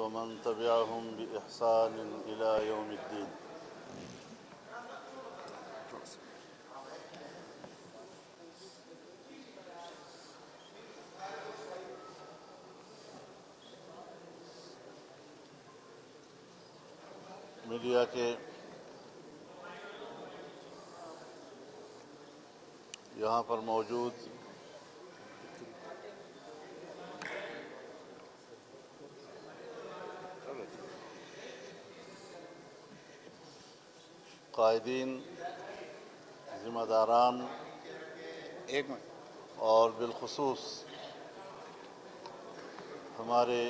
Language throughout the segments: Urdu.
ومن تبعهم بإحسان إلى يوم الدين. میڈیا کے یہاں پر موجود قائدین، ذمہ داران اور بالخصوص ہمارے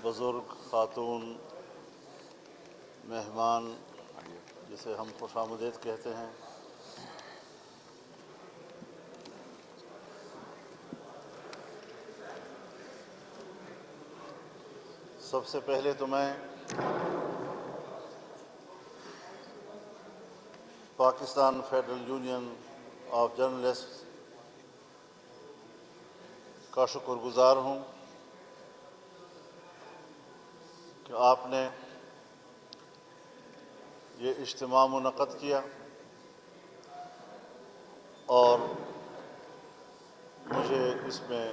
بزرگ خاتون مہمان جسے ہم خوش آمدید کہتے ہیں، سب سے پہلے تو میں Pakistan federal union of journalist کا شکر گزار ہوں کہ آپ نے یہ اجتماع منعقد کیا اور مجھے اس میں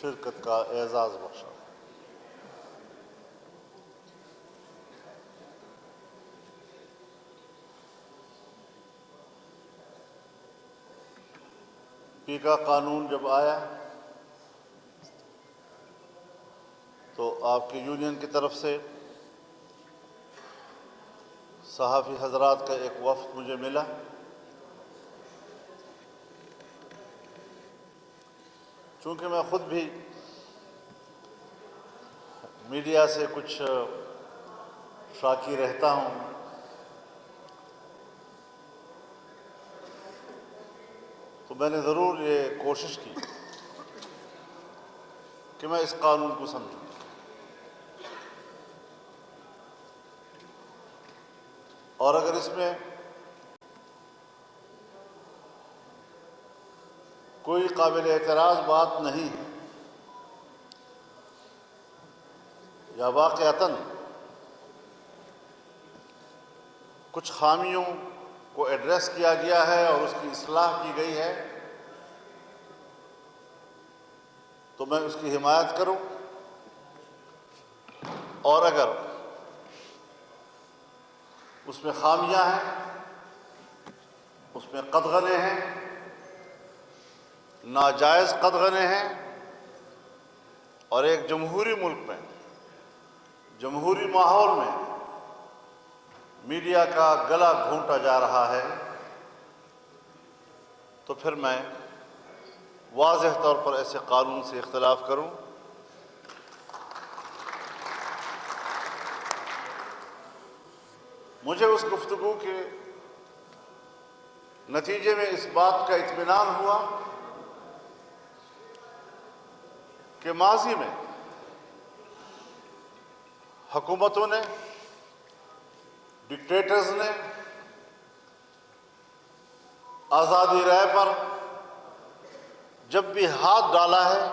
شرکت کا اعزاز بخشا۔ پی کا قانون جب آیا تو آپ کی یونین کی طرف سے صحافی حضرات کا ایک وفد مجھے ملا۔ چونکہ میں خود بھی میڈیا سے کچھ شاکی رہتا ہوں، تو میں نے ضرور یہ کوشش کی کہ میں اس قانون کو سمجھوں۔ اور اگر اس میں کوئی قابل اعتراض بات نہیں ہے یا واقعتاً کچھ خامیوں کو ایڈریس کیا گیا ہے اور اس کی اصلاح کی گئی ہے، تو میں اس کی حمایت کروں، اور اگر اس میں خامیاں ہیں، اس میں قدغنیں ہیں، ناجائز قدغنیں ہیں، اور ایک جمہوری ملک میں، جمہوری ماحول میں میڈیا کا گلا گھونٹا جا رہا ہے، تو پھر میں واضح طور پر ایسے قانون سے اختلاف کروں۔ مجھے اس گفتگو کے نتیجے میں اس بات کا اطمینان ہوا کہ ماضی میں حکومتوں نے، ڈکٹیٹرز نے آزادی رائے پر جب بھی ہاتھ ڈالا ہے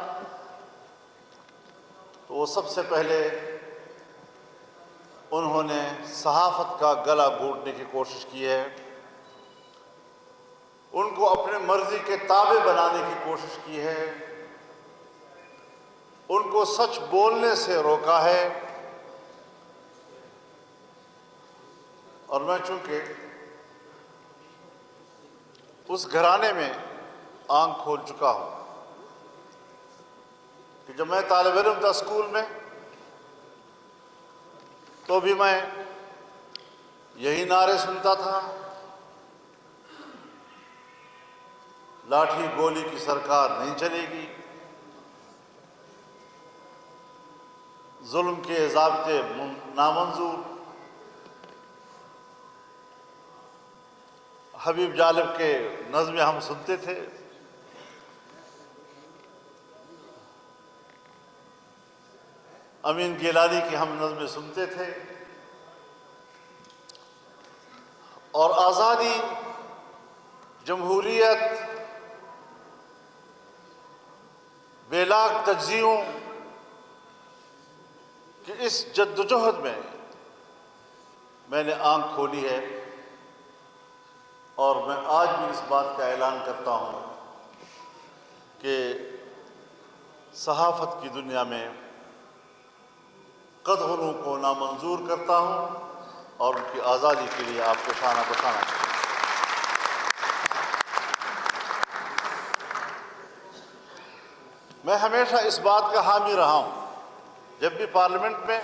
تو وہ سب سے پہلے انہوں نے صحافت کا گلا گھونٹنے کی کوشش کی ہے، ان کو اپنے مرضی کے تابع بنانے کی کوشش کی ہے، ان کو سچ بولنے سے روکا ہے۔ اور میں چونکہ اس گھرانے میں آنکھ کھول چکا ہوں کہ جب میں طالب علم تھا اسکول میں، تو بھی میں یہی نعرے سنتا تھا، لاٹھی گولی کی سرکار نہیں چلے گی، ظلم کے ضابطے نامنظور۔ حبیب جالب کے نظمیں ہم سنتے تھے، امین گیلانی کی ہم نظمیں سنتے تھے، اور آزادی، جمہوریت بے لاگ تجزیوں کہ اس جدوجہد میں نے آنکھ کھولی ہے، اور میں آج بھی اس بات کا اعلان کرتا ہوں کہ صحافت کی دنیا میں قدغنوں کو نامنظور کرتا ہوں اور ان کی آزادی کے لیے آپ کو شانہ بشانہ کرتا ہوں۔ میں ہمیشہ اس بات کا حامی رہا ہوں، جب بھی پارلیمنٹ میں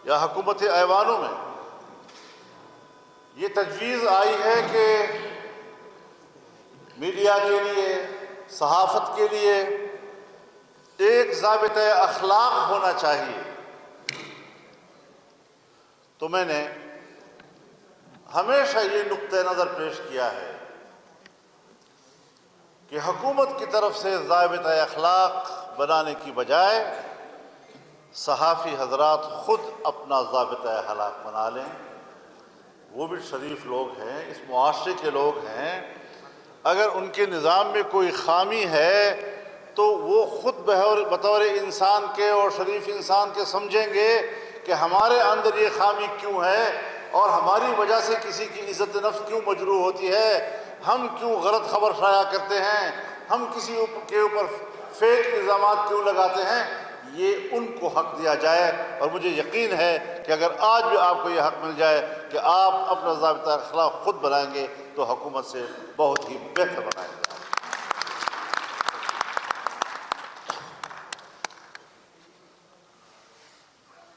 یا حکومت ایوانوں میں یہ تجویز آئی ہے کہ میڈیا کے لیے، صحافت کے لیے ایک ضابطۂ اخلاق ہونا چاہیے، تو میں نے ہمیشہ یہ نقطۂ نظر پیش کیا ہے کہ حکومت کی طرف سے ضابطۂ اخلاق بنانے کی بجائے صحافی حضرات خود اپنا ضابطۂ اخلاق بنا لیں۔ وہ بھی شریف لوگ ہیں، اس معاشرے کے لوگ ہیں، اگر ان کے نظام میں کوئی خامی ہے تو وہ خود بطور انسان کے اور شریف انسان کے سمجھیں گے کہ ہمارے اندر یہ خامی کیوں ہے اور ہماری وجہ سے کسی کی عزت نفس کیوں مجروح ہوتی ہے، ہم کیوں غلط خبر شائع کرتے ہیں، ہم کسی کے اوپر فیک الزامات کیوں لگاتے ہیں۔ یہ ان کو حق دیا جائے، اور مجھے یقین ہے کہ اگر آج بھی آپ کو یہ حق مل جائے کہ آپ اپنا ضابطۂ اخلاق خود بنائیں گے تو حکومت سے بہت ہی بہتر بنائیں گے۔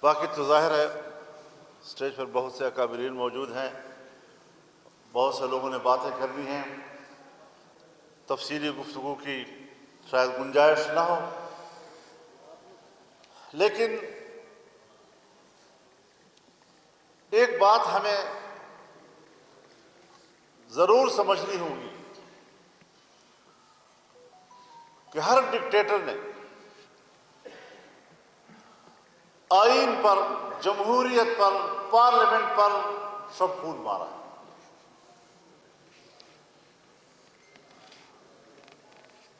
باقی تو ظاہر ہے اسٹیج پر بہت سے اکابرین موجود ہیں، بہت سے لوگوں نے باتیں کرنی ہیں، تفصیلی گفتگو کی شاید گنجائش نہ ہو، لیکن ایک بات ہمیں ضرور سمجھنی ہوگی کہ ہر ڈکٹیٹر نے آئین پر، جمہوریت پر، پارلیمنٹ پر شب خون مارا ہے۔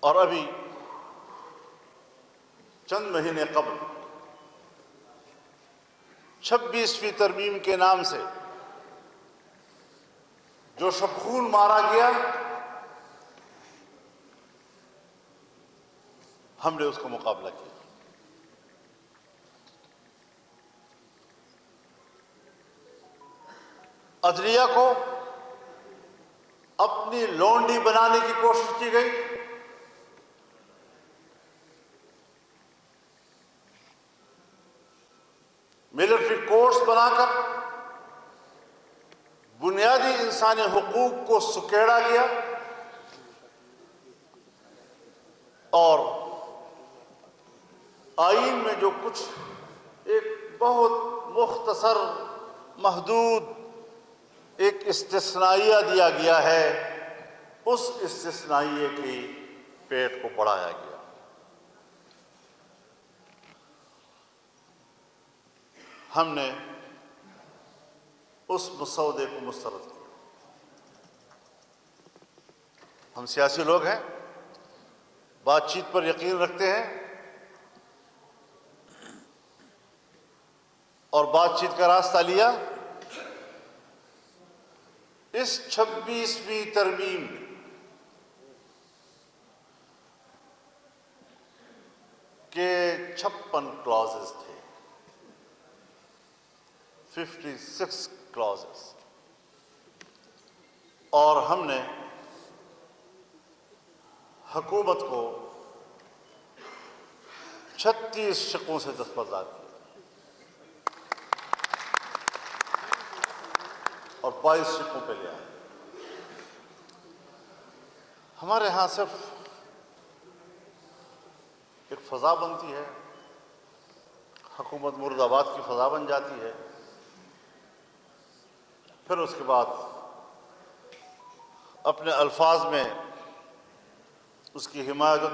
اور ابھی چند مہینے قبل 26ویں ترمیم کے نام سے جو شب خون مارا گیا، ہم نے اس کا مقابلہ کیا۔ عدلیہ کو اپنی لونڈی بنانے کی کوشش کی گئی، ملٹری کورٹس بنا کر بنیادی انسانی حقوق کو سکیڑا گیا، اور آئین میں جو کچھ ایک بہت مختصر محدود ایک استثنائیہ دیا گیا ہے، اس استثنائیے کی پیٹ کو بڑھایا گیا۔ ہم نے اس مسودے کو مسترد کیا۔ ہم سیاسی لوگ ہیں، بات چیت پر یقین رکھتے ہیں، اور بات چیت کا راستہ لیا۔ اس 26ویں ترمیم کے 56 کلازز تھے، 56 کلازز، اور ہم نے حکومت کو 36 شقوں سے دستبردار کیا اور 22 شقوں پہ لے آئے۔ ہمارے ہاں صرف ایک فضا بنتی ہے، حکومت مرد آباد کی فضا بن جاتی ہے، پھر اس کے بعد اپنے الفاظ میں اس کی حمایت و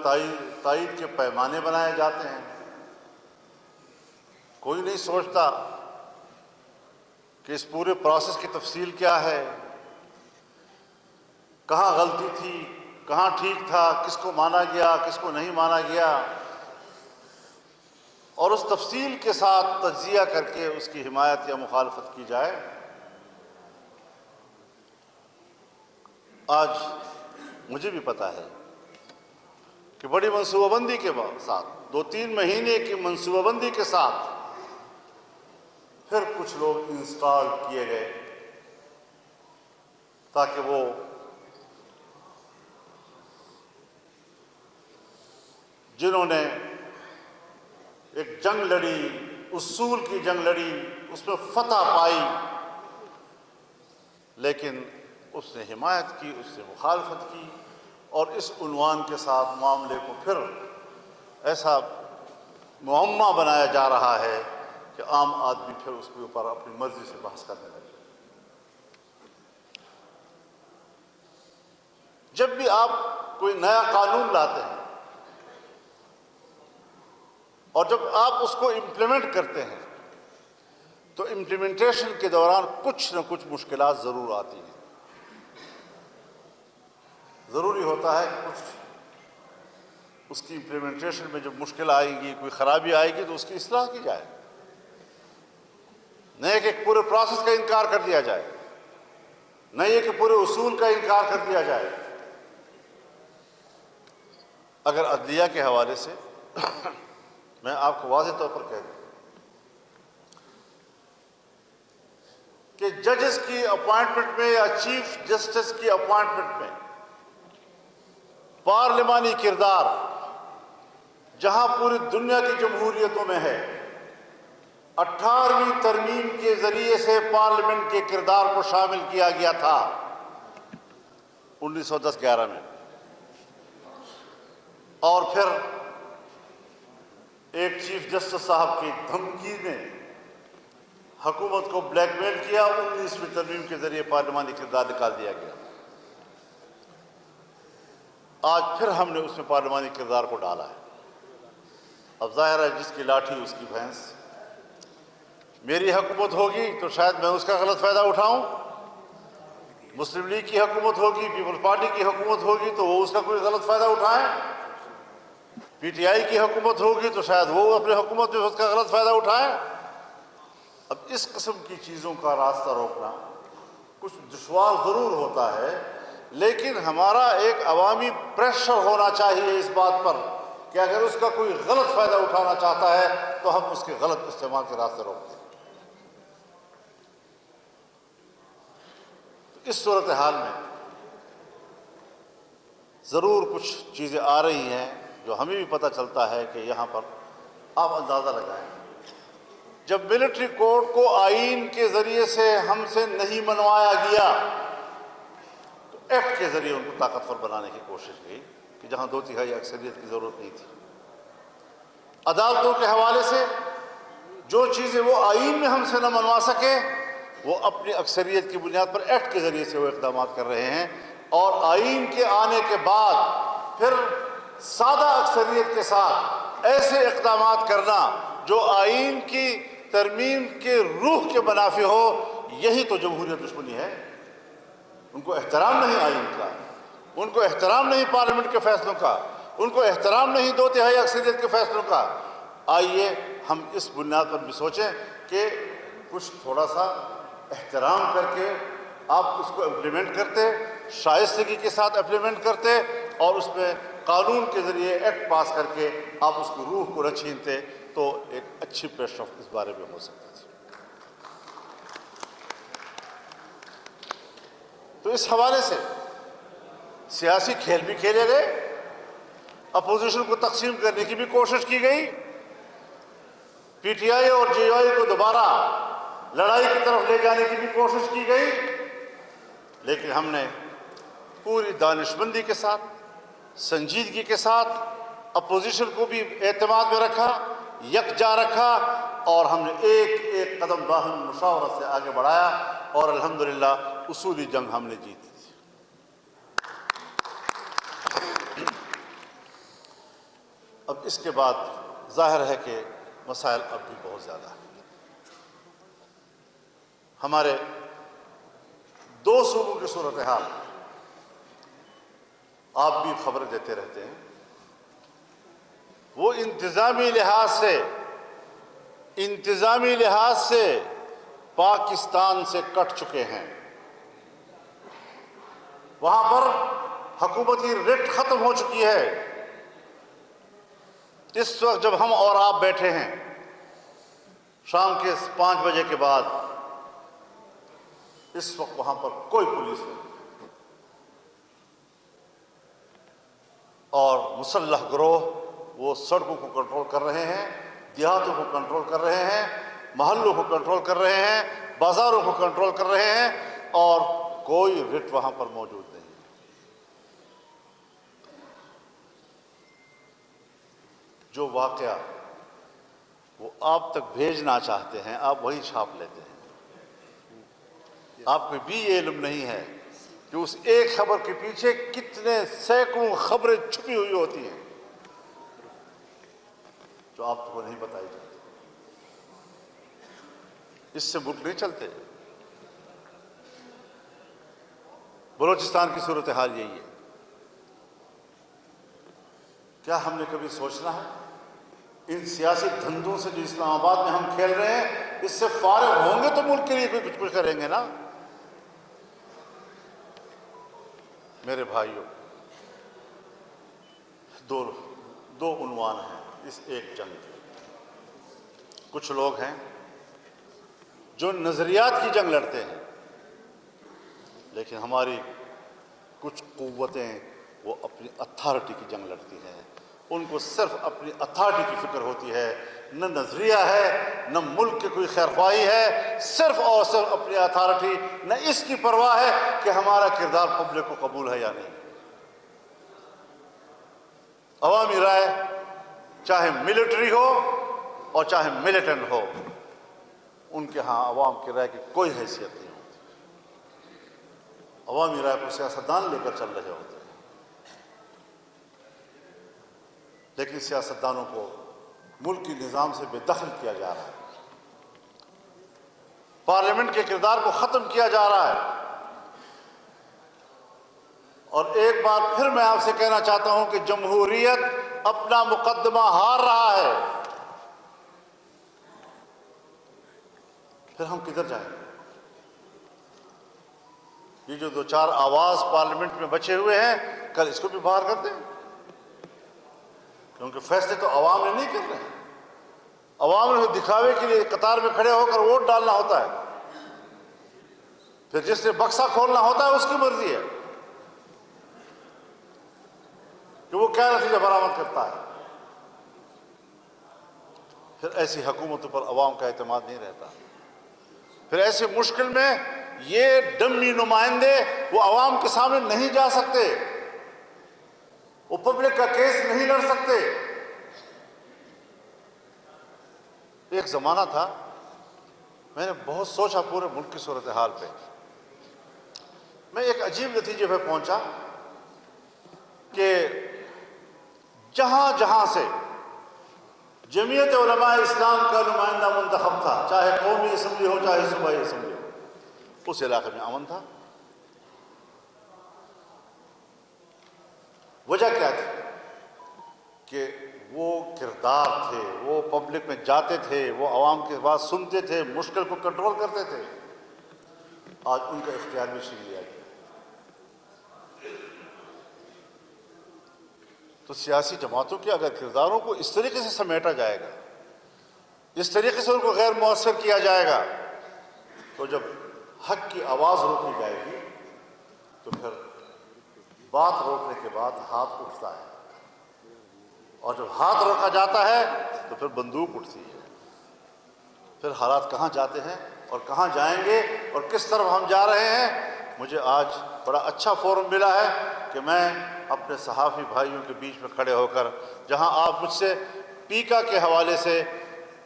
تائید کے پیمانے بنائے جاتے ہیں۔ کوئی نہیں سوچتا کہ اس پورے پروسیس کی تفصیل کیا ہے، کہاں غلطی تھی، کہاں ٹھیک تھا، کس کو مانا گیا، کس کو نہیں مانا گیا، اور اس تفصیل کے ساتھ تجزیہ کر کے اس کی حمایت یا مخالفت کی جائے۔ آج مجھے بھی پتہ ہے کہ بڑی منصوبہ بندی کے ساتھ 2-3 مہینے کی منصوبہ بندی کے ساتھ پھر کچھ لوگ انسٹال کیے گئے تاکہ وہ جنہوں نے ایک جنگ لڑی، اصول کی جنگ لڑی، اس میں فتح پائی، لیکن اس نے حمایت کی، اس سے مخالفت کی، اور اس عنوان کے ساتھ معاملے کو پھر ایسا معمہ بنایا جا رہا ہے کہ عام آدمی پھر اس کے اوپر اپنی مرضی سے بحث کرنے لگے۔ جب بھی آپ کوئی نیا قانون لاتے ہیں اور جب آپ اس کو امپلیمنٹ کرتے ہیں تو امپلیمنٹیشن کے دوران کچھ نہ کچھ مشکلات ضرور آتی ہیں۔ ضروری ہوتا ہے کہ کچھ اس کی امپلیمنٹیشن میں جب مشکل آئے گی، کوئی خرابی آئے گی تو اس کی اصلاح کی جائے، نہیں کہ پورے پروسیس کا انکار کر دیا جائے، نہیں یہ کہ پورے اصول کا انکار کر دیا جائے۔ اگر عدلیہ کے حوالے سے میں آپ کو واضح طور پر کہہ دوں کہ ججز کی اپوائنٹمنٹ میں یا چیف جسٹس کی اپوائنٹمنٹ میں پارلیمانی کردار جہاں پوری دنیا کی جمہوریتوں میں ہے، 18ویں ترمیم کے ذریعے سے پارلیمنٹ کے کردار کو شامل کیا گیا تھا 1910-11 میں، اور پھر ایک چیف جسٹس صاحب کی دھمکی نے حکومت کو بلیک میل کیا، 19ویں ترمیم کے ذریعے پارلیمانی کردار نکال دیا گیا۔ آج پھر ہم نے اس میں پارلیمانی کردار کو ڈالا ہے۔ اب ظاہر ہے جس کی لاٹھی اس کی بھینس، میری حکومت ہوگی تو شاید میں اس کا غلط فائدہ اٹھاؤں، مسلم لیگ کی حکومت ہوگی، پیپلز پارٹی کی حکومت ہوگی تو وہ اس کا کوئی غلط فائدہ اٹھائیں، پی ٹی آئی کی حکومت ہوگی تو شاید وہ اپنے حکومت میں اس کا غلط فائدہ اٹھائیں۔ اب اس قسم کی چیزوں کا راستہ روکنا کچھ دشوار ضرور ہوتا ہے، لیکن ہمارا ایک عوامی پریشر ہونا چاہیے اس بات پر کہ اگر اس کا کوئی غلط فائدہ اٹھانا چاہتا ہے تو ہم اس کے غلط استعمال کے راستے روک دیں۔ تو اس صورتحال میں ضرور کچھ چیزیں آ رہی ہیں جو ہمیں بھی پتہ چلتا ہے کہ یہاں پر آپ اندازہ لگائیں، جب ملٹری کوڈ کو آئین کے ذریعے سے ہم سے نہیں منوایا گیا تو ایکٹ کے ذریعے ان کو طاقتور بنانے کی کوشش کی کہ جہاں 2/3 اکثریت کی ضرورت نہیں تھی۔ عدالتوں کے حوالے سے جو چیزیں وہ آئین میں ہم سے نہ منوا سکے وہ اپنی اکثریت کی بنیاد پر ایکٹ کے ذریعے سے وہ اقدامات کر رہے ہیں، اور آئین کے آنے کے بعد پھر سادہ اکثریت کے ساتھ ایسے اقدامات کرنا جو آئین کی ترمیم کے روح کے منافی ہو، یہی تو جمہوریت دشمنی ہے۔ ان کو احترام نہیں آئین کا، ان کو احترام نہیں پارلیمنٹ کے فیصلوں کا، ان کو احترام نہیں 2/3 اکثریت کے فیصلوں کا۔ آئیے ہم اس بنیاد پر بھی سوچیں کہ کچھ تھوڑا سا احترام کر کے آپ اس کو امپلیمنٹ کرتے، شائستگی کے ساتھ امپلیمنٹ کرتے، اور اس میں قانون کے ذریعے ایکٹ پاس کر کے آپ اس کی روح کو نہ چھینتے تو ایک اچھی پیش رفت اس بارے میں ہو سکتی تھی۔ تو اس حوالے سے سیاسی کھیل بھی کھیلے گئے، اپوزیشن کو تقسیم کرنے کی بھی کوشش کی گئی، پی ٹی آئی اور جے آئی کو دوبارہ لڑائی کی طرف لے جانے کی بھی کوشش کی گئی، لیکن ہم نے پوری دانشمندی کے ساتھ، سنجیدگی کے ساتھ اپوزیشن کو بھی اعتماد میں رکھا، یکجا رکھا، اور ہم نے ایک ایک قدم باہم مشاورت سے آگے بڑھایا، اور الحمدللہ اصولی جنگ ہم نے جیتی تھی۔ اب اس کے بعد ظاہر ہے کہ مسائل اب بھی بہت زیادہ ہیں۔ ہمارے 2 صوبوں کی صورتحال آپ بھی خبریں دیتے رہتے ہیں، وہ انتظامی لحاظ سے پاکستان سے کٹ چکے ہیں۔ وہاں پر حکومتی رٹ ختم ہو چکی ہے۔ اس وقت جب ہم اور آپ بیٹھے ہیں شام کے 5 بجے کے بعد، اس وقت وہاں پر کوئی پولیس نہیں، اور مسلح گروہ وہ سڑکوں کو کنٹرول کر رہے ہیں، دیہاتوں کو کنٹرول کر رہے ہیں، محلوں کو کنٹرول کر رہے ہیں، بازاروں کو کنٹرول کر رہے ہیں، اور کوئی رٹ وہاں پر موجود نہیں۔ جو واقعہ وہ آپ تک بھیجنا چاہتے ہیں آپ وہی چھاپ لیتے ہیں۔ آپ کو بھی یہ علم نہیں ہے کہ اس ایک خبر کے پیچھے کتنے سینکڑوں خبریں چھپی ہوئی ہوتی ہیں جو آپ کو نہیں بتائی جاتی۔ اس سے ملک نہیں چلتے۔ بلوچستان کی صورتحال یہی ہے۔ کیا ہم نے کبھی سوچنا ہے ان سیاسی دھندوں سے جو اسلام آباد میں ہم کھیل رہے ہیں، اس سے فارغ ہوں گے تو ملک کے لیے کچھ کریں گے نا؟ میرے بھائیوں، دو عنوان ہیں اس ایک جنگ کے۔ کچھ لوگ ہیں جو نظریات کی جنگ لڑتے ہیں، لیکن ہماری کچھ قوتیں وہ اپنی اتھارٹی کی جنگ لڑتی ہیں۔ ان کو صرف اپنی اتھارٹی کی فکر ہوتی ہے، نہ نظریہ ہے، نہ ملک کی کوئی خیرخواہی ہے، صرف اور صرف اپنی اتھارٹی، نہ اس کی پرواہ ہے کہ ہمارا کردار پبلک کو قبول ہے یا نہیں۔ عوامی رائے چاہے ملٹری ہو اور چاہے ملیٹنٹ ہو، ان کے ہاں عوام کی رائے کی کوئی حیثیت نہیں ہوتی۔ عوامی رائے کو سیاستدان لے کر چل رہے ہوتے ہیں، لیکن سیاستدانوں کو ملکی نظام سے بے دخل کیا جا رہا ہے، پارلیمنٹ کے کردار کو ختم کیا جا رہا ہے۔ اور ایک بار پھر میں آپ سے کہنا چاہتا ہوں کہ جمہوریت اپنا مقدمہ ہار رہا ہے۔ پھر ہم کدھر جائیں گے؟ یہ جو 2-4 آواز پارلیمنٹ میں بچے ہوئے ہیں، کل اس کو بھی باہر کر دیں، کیونکہ فیصلے تو عوام نے نہیں کرنے ہیں۔ عوام نے دکھاوے کے لیے قطار میں کھڑے ہو کر ووٹ ڈالنا ہوتا ہے، پھر جس نے بکسا کھولنا ہوتا ہے اس کی مرضی ہے کہ وہ کیا نتیجہ برآمد کرتا ہے۔ پھر ایسی حکومتوں پر عوام کا اعتماد نہیں رہتا۔ پھر ایسے مشکل میں یہ ڈمی نمائندے وہ عوام کے سامنے نہیں جا سکتے، وہ پبلک کا کیس نہیں لڑ سکتے۔ ایک زمانہ تھا، میں نے بہت سوچا پورے ملک کی صورتحال پہ، میں ایک عجیب نتیجے پہ پہنچا کہ جہاں جہاں سے جمعیت علماء اسلام کا نمائندہ منتخب تھا، چاہے قومی اسمبلی ہو چاہے صوبائی اسمبلی ہو، اس علاقے میں امن تھا۔ وجہ کیا تھی؟ کہ وہ کردار تھے، وہ پبلک میں جاتے تھے، وہ عوام کی بات سنتے تھے، مشکل کو کنٹرول کرتے تھے۔ آج ان کا اختیار بھی چھین لیا گیا۔ تو سیاسی جماعتوں کے اگر کرداروں کو اس طریقے سے سمیٹا جائے گا، اس طریقے سے ان کو غیر مؤثر کیا جائے گا، تو جب حق کی آواز روکی جائے گی تو پھر بات روکنے کے بعد ہاتھ اٹھتا ہے، اور جب ہاتھ روکا جاتا ہے تو پھر بندوق اٹھتی ہے۔ پھر حالات کہاں جاتے ہیں اور کہاں جائیں گے اور کس طرف ہم جا رہے ہیں۔ مجھے آج بڑا اچھا فورم ملا ہے کہ میں اپنے صحافی بھائیوں کے بیچ میں کھڑے ہو کر، جہاں آپ مجھ سے پیکا کے حوالے سے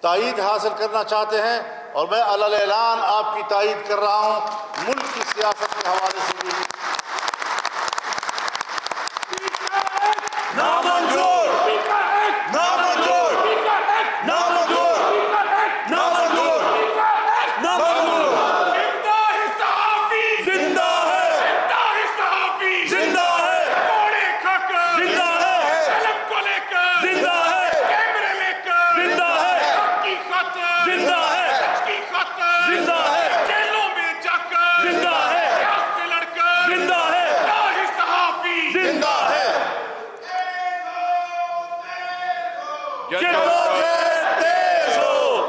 تائید حاصل کرنا چاہتے ہیں، اور میں علی اعلان آپ کی تائید کر رہا ہوں، ملک کی سیاست کے حوالے سے بھی نامنظور نامنظور نامنظور نامنظور نامنظور زندہ ہے صحافی، زندہ ہے زندہ ہے صحافی، زندہ ہے کوڑے جدوجہد تیز ہو،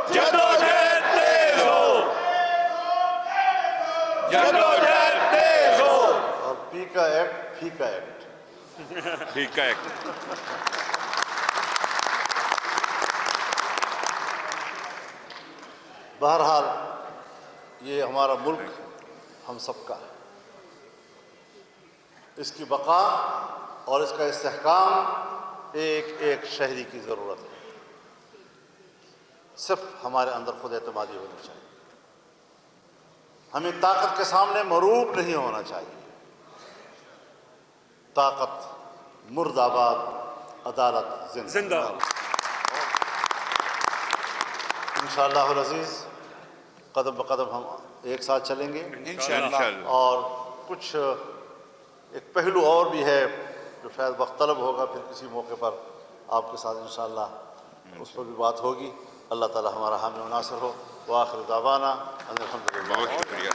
جدوجہد تیز ہو، جدوجہد تیز ہو. اور پی کا ایکٹ پھی کا ایکٹ. ٹھیک ہے. بہرحال یہ ہمارا ملک ہم سب کا ہے. اس کی بقا اور اس کا استحکام ایک ایک شہری کی ضرورت ہے. صرف ہمارے اندر خود اعتمادی ہونی چاہیے. ہمیں طاقت کے سامنے مغلوب نہیں ہونا چاہیے. طاقت مرد آباد، عدالت زندہ. انشاءاللہ العزیز قدم بقدم ہم ایک ساتھ چلیں گے انشاءاللہ. اور کچھ ایک پہلو اور بھی ہے جو شاید وقت طلب ہوگا، پھر کسی موقع پر آپ کے ساتھ انشاءاللہ اس پر بھی بات ہوگی. اللہ تعالی ہمارا حامی و ناصر ہو. وآخر دعوانا ان الحمدللہ. بہت شکریہ.